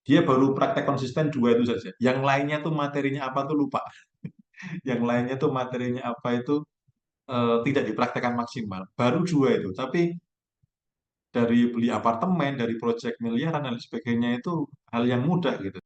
Dia baru praktek konsisten dua itu saja. Yang lainnya tuh materinya apa tuh lupa. Yang lainnya tuh materinya apa itu tidak dipraktekkan maksimal. Baru dua itu. Tapi dari beli apartemen, dari proyek miliaran dan sebagainya itu hal yang mudah gitu.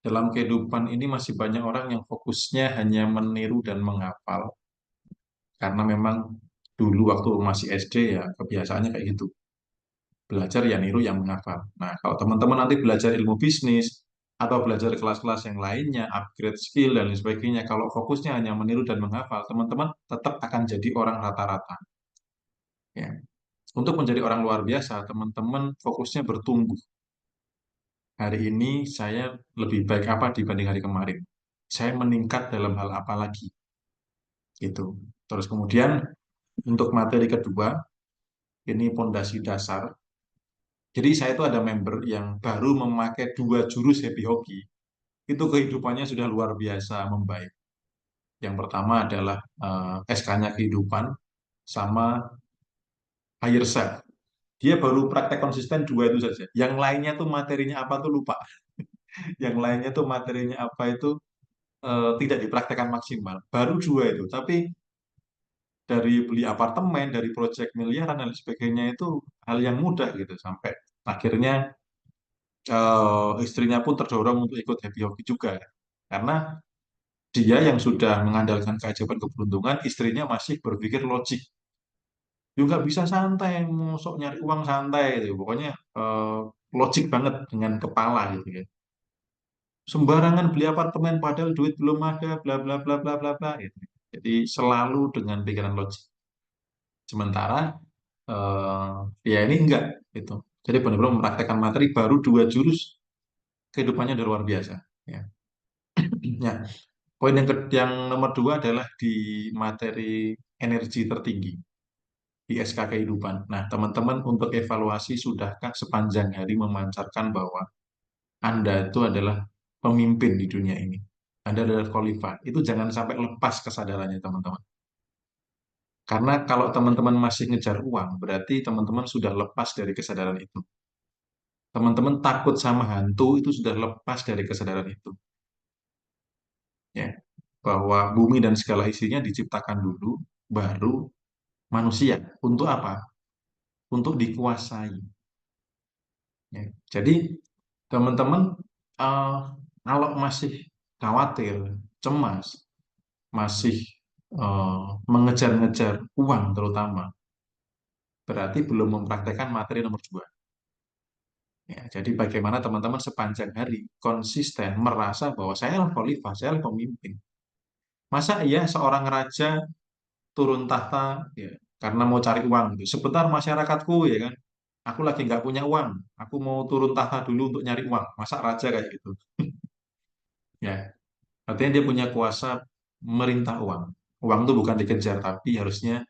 Dalam kehidupan ini masih banyak orang yang fokusnya hanya meniru dan menghafal. Karena memang dulu waktu masih SD ya kebiasaannya kayak gitu. Belajar ya niru yang menghafal. Nah, kalau teman-teman nanti belajar ilmu bisnis atau belajar kelas-kelas yang lainnya, upgrade skill dan lain sebagainya, kalau fokusnya hanya meniru dan menghafal, teman-teman tetap akan jadi orang rata-rata. Ya. Untuk menjadi orang luar biasa, teman-teman fokusnya bertumbuh. Hari ini saya lebih baik apa dibanding hari kemarin. Saya meningkat dalam hal apa lagi, gitu. Terus kemudian untuk materi kedua, ini pondasi dasar. Jadi saya itu ada member yang baru memakai dua jurus happy hockey. Itu kehidupannya sudah luar biasa membaik. Yang pertama adalah SK-nya kehidupan sama higher self. Dia baru praktek konsisten dua itu saja. Yang lainnya tuh materinya apa tuh lupa. Yang lainnya tuh materinya apa itu tidak dipraktekkan maksimal. Baru dua itu. Tapi dari beli apartemen, dari proyek miliaran dan sebagainya itu hal yang mudah gitu. Sampai akhirnya istrinya pun terdorong untuk ikut happy hockey juga. Karena dia yang sudah mengandalkan keajaiban keberuntungan, istrinya masih berpikir logik. Juga bisa santai, sok nyari uang santai gitu. Pokoknya eh, logik banget dengan kepala gitu ya. Sembarangan beli apartemen padahal duit belum ada, bla bla bla bla bla bla gitu. Jadi selalu dengan pikiran logik. Sementara ya ini enggak gitu. Jadi benar-benar mempraktekkan materi baru dua jurus kehidupannya udah luar biasa. Ya. Ya, poin yang nomor dua adalah di materi energi tertinggi di SK kehidupan. Nah, teman-teman untuk evaluasi sudahkah sepanjang hari memancarkan bahwa Anda itu adalah pemimpin di dunia ini. Anda adalah qualified. Itu jangan sampai lepas kesadarannya teman-teman. Karena kalau teman-teman masih ngejar uang, berarti teman-teman sudah lepas dari kesadaran itu. Teman-teman takut sama hantu itu sudah lepas dari kesadaran itu. Ya, bahwa bumi dan segala isinya diciptakan dulu, baru manusia. Untuk apa? Untuk dikuasai. Ya. Jadi teman-teman eh, kalau masih khawatir, cemas, masih mengejar-ngejar uang terutama, berarti belum mempraktekkan materi nomor dua. Ya, jadi bagaimana teman-teman sepanjang hari konsisten merasa bahwa saya adalah khalifah, saya adalah pemimpin. Masa iya seorang raja turun tahta ya, karena mau cari uang gitu. Sebentar masyarakatku ya kan, aku lagi nggak punya uang, aku mau turun tahta dulu untuk nyari uang. Masa raja kayak gitu? Ya, artinya dia punya kuasa merintah uang. Uang itu bukan dikejar, tapi harusnya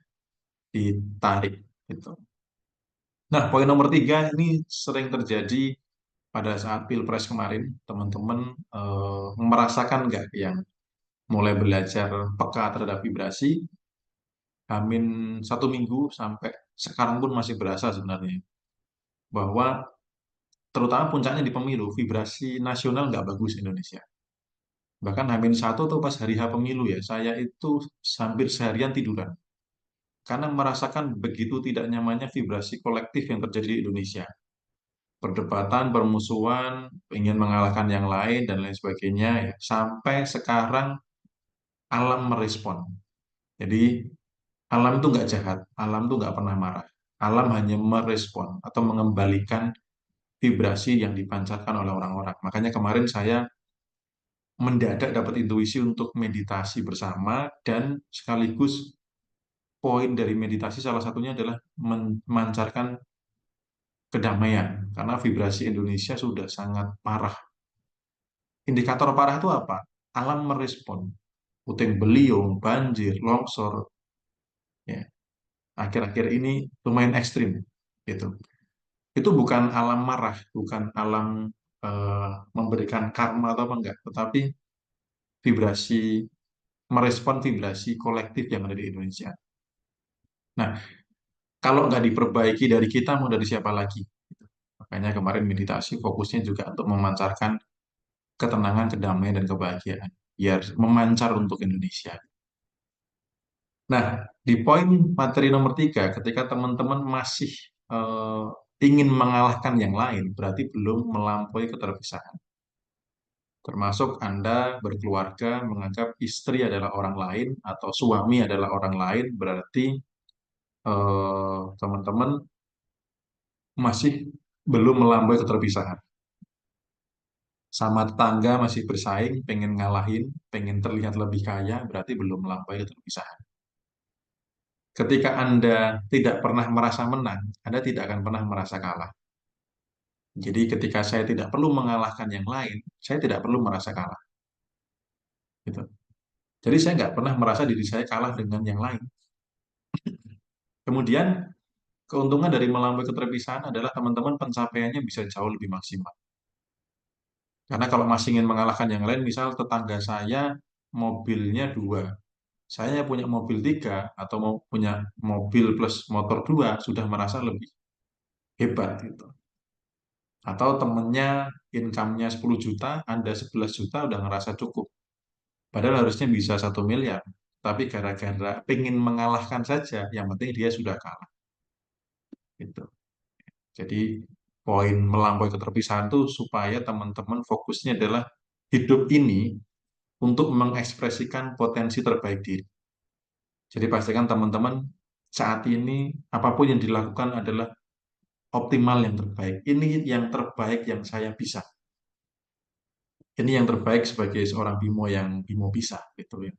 ditarik gitu. Nah, poin nomor tiga ini sering terjadi pada saat Pilpres kemarin. Teman-teman merasakan nggak yang mulai belajar peka terhadap vibrasi, Amin 1 minggu sampai sekarang pun masih berasa sebenarnya bahwa terutama puncaknya di pemilu, vibrasi nasional nggak bagus Indonesia. Bahkan H-1 tuh pas hari H pemilu ya, saya itu hampir seharian tiduran. Karena merasakan begitu tidak nyamannya vibrasi kolektif yang terjadi di Indonesia. Perdebatan, permusuhan, ingin mengalahkan yang lain, dan lain sebagainya. Ya. Sampai sekarang alam merespon. Jadi alam itu nggak jahat, alam itu nggak pernah marah. Alam hanya merespon atau mengembalikan vibrasi yang dipancarkan oleh orang-orang. Makanya kemarin saya mendadak dapat intuisi untuk meditasi bersama dan sekaligus poin dari meditasi salah satunya adalah memancarkan kedamaian, karena vibrasi Indonesia sudah sangat parah. Indikator parah itu apa? Alam merespon, puting beliung, banjir, longsor, ya. Akhir-akhir ini lumayan ekstrim, gitu. Itu bukan alam marah, bukan alam memberikan karma atau apa enggak, tetapi vibrasi merespon vibrasi kolektif yang ada di Indonesia. Nah, kalau nggak diperbaiki dari kita, mau dari siapa lagi? Makanya kemarin meditasi fokusnya juga untuk memancarkan ketenangan, kedamaian, dan kebahagiaan. Biar memancar untuk Indonesia. Nah, di poin materi nomor 3, ketika teman-teman masih eh, ingin mengalahkan yang lain, berarti belum melampaui keterpisahan. Termasuk Anda berkeluarga menganggap istri adalah orang lain atau suami adalah orang lain, berarti teman-teman masih belum melampaui keterpisahan. Sama tetangga masih bersaing, pengen ngalahin, pengen terlihat lebih kaya, berarti belum melampaui keterpisahan. Ketika Anda tidak pernah merasa menang, Anda tidak akan pernah merasa kalah. Jadi ketika saya tidak perlu mengalahkan yang lain, saya tidak perlu merasa kalah. Gitu. Jadi saya nggak pernah merasa diri saya kalah dengan yang lain. Kemudian keuntungan dari melampaui keterpisahan adalah teman-teman pencapaiannya bisa jauh lebih maksimal. Karena kalau masih ingin mengalahkan yang lain, misal tetangga saya mobilnya dua, saya punya mobil tiga, atau mau punya mobil plus motor dua, sudah merasa lebih hebat gitu. Atau temennya income-nya 10 juta, Anda 11 juta udah ngerasa cukup. Padahal harusnya bisa 1 miliar. Tapi gara-gara pengen mengalahkan saja, yang penting dia sudah kalah. Gitu. Jadi poin melampaui keterpisahan itu supaya teman-teman fokusnya adalah hidup ini untuk mengekspresikan potensi terbaik diri. Jadi pastikan teman-teman saat ini apapun yang dilakukan adalah optimal yang terbaik. Ini yang terbaik yang saya bisa. Ini yang terbaik sebagai seorang Bimo yang Bimo bisa, gitu ya.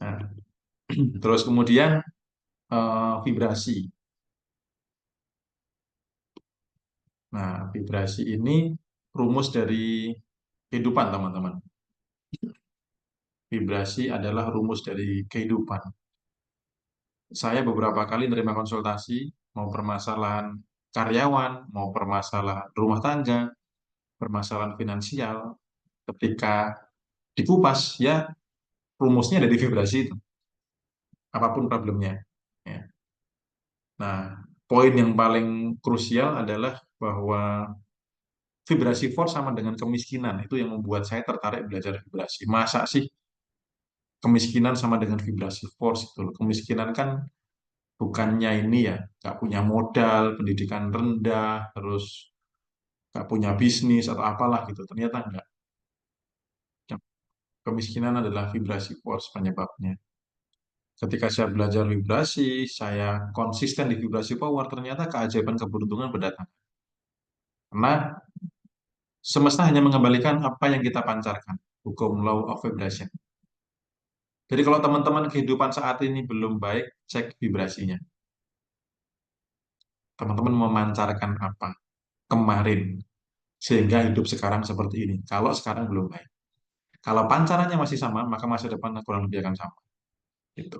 Nah, terus kemudian vibrasi. Nah, vibrasi ini rumus dari kehidupan, teman-teman. Vibrasi adalah rumus dari kehidupan. Saya beberapa kali menerima konsultasi, mau permasalahan karyawan, mau permasalahan rumah tangga, permasalahan finansial, ketika dikupas, ya rumusnya ada di vibrasi itu, apapun problemnya. Ya. Nah, poin yang paling krusial adalah bahwa vibrasi force sama dengan kemiskinan. Itu yang membuat saya tertarik belajar vibrasi. Masa sih kemiskinan sama dengan vibrasi force itu? Kemiskinan kan bukannya ini ya, nggak punya modal, pendidikan rendah, terus nggak punya bisnis atau apalah gitu. Ternyata nggak. Kemiskinan adalah vibrasi force penyebabnya. Ketika saya belajar vibrasi, saya konsisten di vibrasi power, ternyata keajaiban keberuntungan berdatang. Karena semesta hanya mengembalikan apa yang kita pancarkan. Hukum law of vibration. Jadi kalau teman-teman kehidupan saat ini belum baik, cek vibrasinya. Teman-teman memancarkan apa kemarin sehingga hidup sekarang seperti ini. Kalau sekarang belum baik. Kalau pancarannya masih sama, maka masa depan kurang lebih akan sama. Gitu.